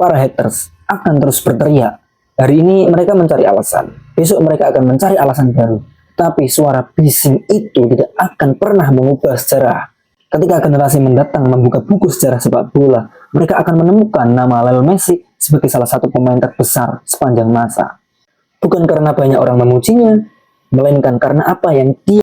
para haters akan terus berteriak. Hari ini mereka mencari alasan, besok mereka akan mencari alasan baru. Tapi suara bising itu tidak akan pernah mengubah sejarah. Ketika generasi mendatang membuka buku sejarah sepak bola, mereka akan menemukan nama Lionel Messi sebagai salah satu pemain terbesar sepanjang masa. Bukan karena banyak orang memujinya, melainkan karena apa yang dia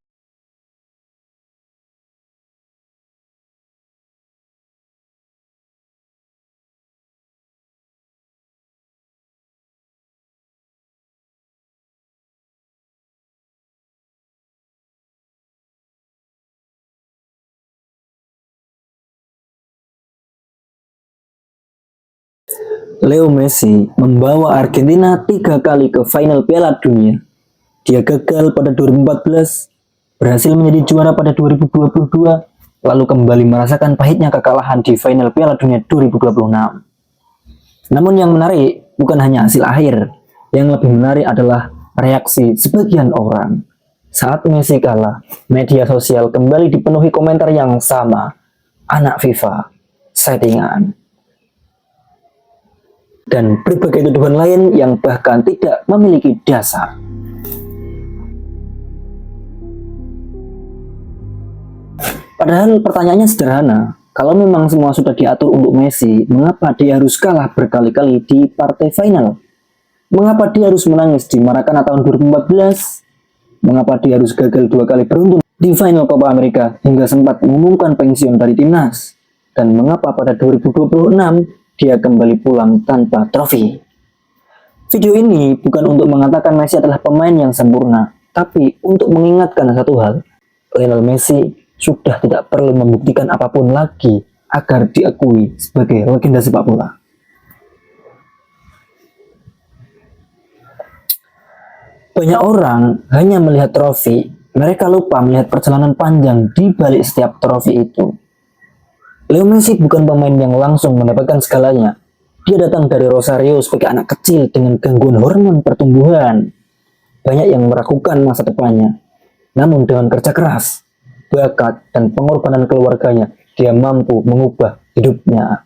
Leo Messi membawa Argentina 3 kali ke final Piala Dunia. Dia gagal pada 2014, berhasil menjadi juara pada 2022, lalu kembali merasakan pahitnya kekalahan di final Piala Dunia 2026. Namun yang menarik bukan hanya hasil akhir, yang lebih menarik adalah reaksi sebagian orang. Saat Messi kalah, media sosial kembali dipenuhi komentar yang sama, anak FIFA, settingan, dan berbagai tuduhan lain yang bahkan tidak memiliki dasar. Padahal pertanyaannya sederhana, kalau memang semua sudah diatur untuk Messi, mengapa dia harus kalah berkali-kali di partai final? Mengapa dia harus menangis di Maracana tahun 2014? Mengapa dia harus gagal 2 kali beruntun di final Copa America hingga sempat mengumumkan pensiun dari timnas? Dan mengapa pada 2026 dia kembali pulang tanpa trofi? Video ini bukan untuk mengatakan Messi adalah pemain yang sempurna, tapi untuk mengingatkan satu hal, Lionel Messi sudah tidak perlu membuktikan apapun lagi agar diakui sebagai legenda sepak bola. Banyak orang hanya melihat trofi, mereka lupa melihat perjalanan panjang di balik setiap trofi itu. Leo Messi bukan pemain yang langsung mendapatkan segalanya. Dia datang dari Rosario sebagai anak kecil dengan gangguan hormon pertumbuhan. Banyak yang meragukan masa depannya. Namun dengan kerja keras, bakat, dan pengorbanan keluarganya, dia mampu mengubah hidupnya.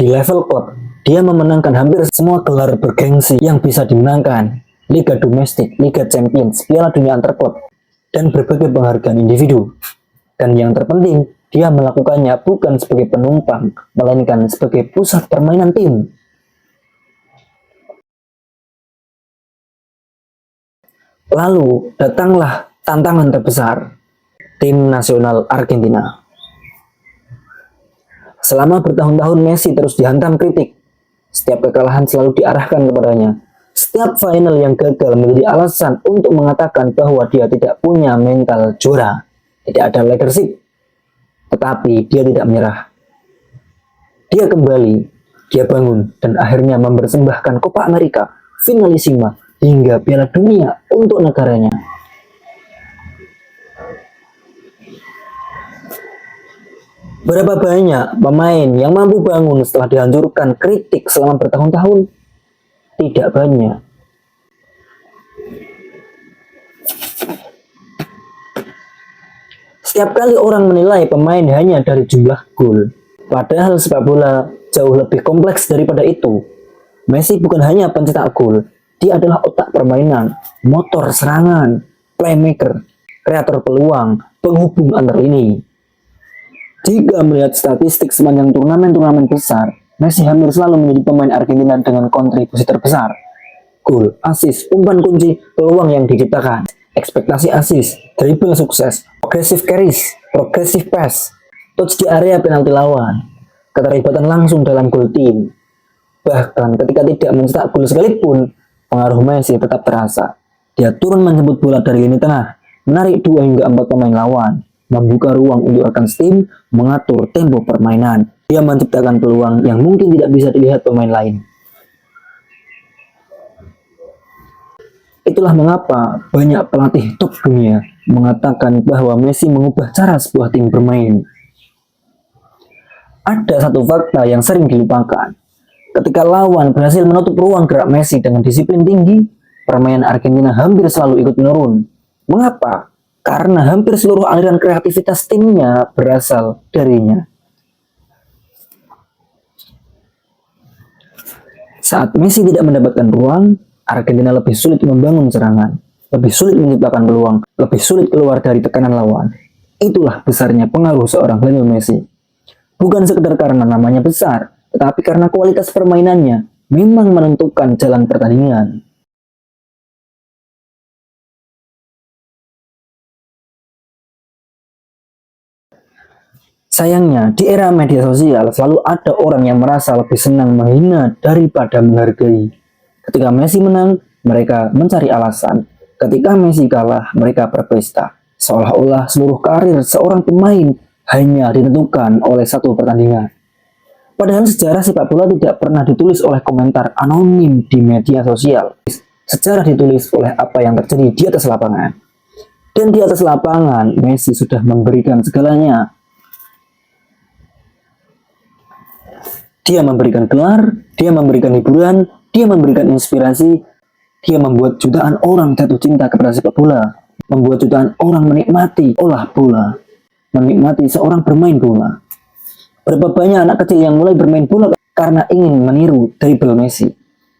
Di level klub, dia memenangkan hampir semua gelar bergengsi yang bisa dimenangkan. Liga domestik, Liga Champions, Piala Dunia antar klub, dan berbagai penghargaan individu. Dan yang terpenting, dia melakukannya bukan sebagai penumpang, melainkan sebagai pusat permainan tim. Lalu datanglah tantangan terbesar, tim nasional Argentina. Selama bertahun-tahun Messi terus dihantam kritik. Setiap kekalahan selalu diarahkan kepadanya. Setiap final yang gagal menjadi alasan untuk mengatakan bahwa dia tidak punya mental juara, tidak ada leadership. Tetapi dia tidak menyerah. Dia kembali, dia bangun, dan akhirnya mempersembahkan Copa America, Finalissima, hingga Piala Dunia untuk negaranya. Berapa banyak pemain yang mampu bangun setelah dihancurkan kritik selama bertahun-tahun? Tidak banyak. Setiap kali orang menilai pemain hanya dari jumlah gol, padahal sepak bola jauh lebih kompleks daripada itu. Messi bukan hanya pencetak gol, dia adalah otak permainan, motor serangan, playmaker, kreator peluang, penghubung antar lini. Jika melihat statistik sepanjang turnamen-turnamen besar, Messi hampir selalu menjadi pemain Argentina dengan kontribusi terbesar. Gol, assist, umpan kunci, peluang yang diciptakan, ekspektasi assist, dribble sukses, progressive carries, progressive pass, touch di area penalti lawan, keterlibatan langsung dalam gol tim. Bahkan ketika tidak mencetak gol sekalipun, pengaruh Messi tetap terasa. Dia turun menjemput bola dari lini tengah, menarik 2 hingga 4 pemain lawan, membuka ruang untuk rekan tim, mengatur tempo permainan. Dia menciptakan peluang yang mungkin tidak bisa dilihat pemain lain. Itulah mengapa banyak pelatih top dunia mengatakan bahwa Messi mengubah cara sebuah tim bermain. Ada satu fakta yang sering dilupakan. Ketika lawan berhasil menutup ruang gerak Messi dengan disiplin tinggi, permainan Argentina hampir selalu ikut menurun. Mengapa? Karena hampir seluruh aliran kreativitas timnya berasal darinya. Saat Messi tidak mendapatkan ruang, Argentina lebih sulit membangun serangan, lebih sulit menciptakan peluang, lebih sulit keluar dari tekanan lawan. Itulah besarnya pengaruh seorang Lionel Messi. Bukan sekedar karena namanya besar, tetapi karena kualitas permainannya memang menentukan jalan pertandingan. Sayangnya, di era media sosial selalu ada orang yang merasa lebih senang menghina daripada menghargai. Ketika Messi menang, mereka mencari alasan. Ketika Messi kalah, mereka berpesta. Seolah-olah seluruh karir seorang pemain hanya ditentukan oleh satu pertandingan. Padahal sejarah sepak bola tidak pernah ditulis oleh komentar anonim di media sosial. Sejarah ditulis oleh apa yang terjadi di atas lapangan. Dan di atas lapangan, Messi sudah memberikan segalanya. Dia memberikan gelar, dia memberikan hiburan, dia memberikan inspirasi, dia membuat jutaan orang jatuh cinta kepada sepak bola, membuat jutaan orang menikmati olah bola, menikmati seorang bermain bola. Berapa banyak anak kecil yang mulai bermain bola karena ingin meniru dribble Messi.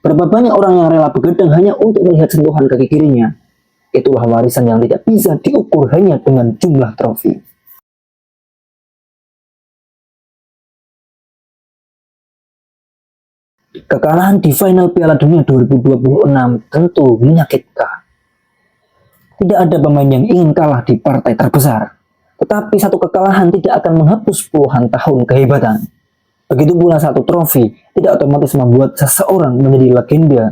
Berapa banyak orang yang rela begadang hanya untuk melihat sentuhan kaki kirinya. Itulah warisan yang tidak bisa diukur hanya dengan jumlah trofi. Kekalahan di final Piala Dunia 2026 tentu menyakitkan. Tidak ada pemain yang ingin kalah di partai terbesar. Tetapi satu kekalahan tidak akan menghapus puluhan tahun kehebatan. Begitu pula satu trofi tidak otomatis membuat seseorang menjadi legenda.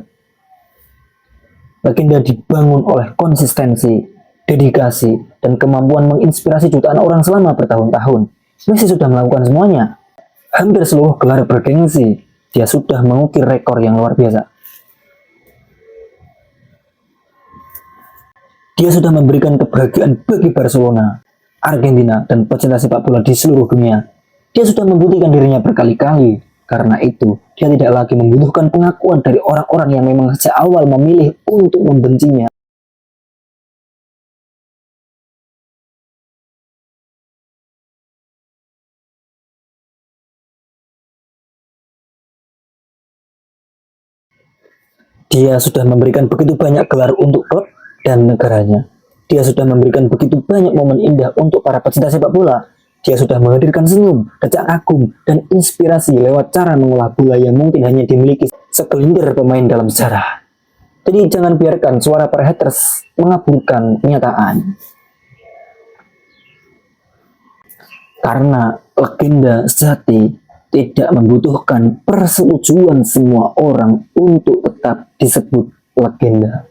Legenda dibangun oleh konsistensi, dedikasi, dan kemampuan menginspirasi jutaan orang selama bertahun-tahun. Messi sudah melakukan semuanya. Hampir seluruh gelar bergengsi. Dia sudah mengukir rekor yang luar biasa. Dia sudah memberikan kebahagiaan bagi Barcelona, Argentina, dan pecinta sepak bola di seluruh dunia. Dia sudah membuktikan dirinya berkali-kali. Karena itu, dia tidak lagi membutuhkan pengakuan dari orang-orang yang memang sejak awal memilih untuk membencinya. Dia sudah memberikan begitu banyak gelar untuk klub dan negaranya. Dia sudah memberikan begitu banyak momen indah untuk para pecinta sepak bola. Dia sudah menghadirkan senyum, decak kagum, dan inspirasi lewat cara mengolah bola yang mungkin hanya dimiliki segelintir pemain dalam sejarah. Jadi jangan biarkan suara para haters mengaburkan kenyataan. Karena legenda sejati tidak membutuhkan persetujuan semua orang untuk tetap disebut legenda.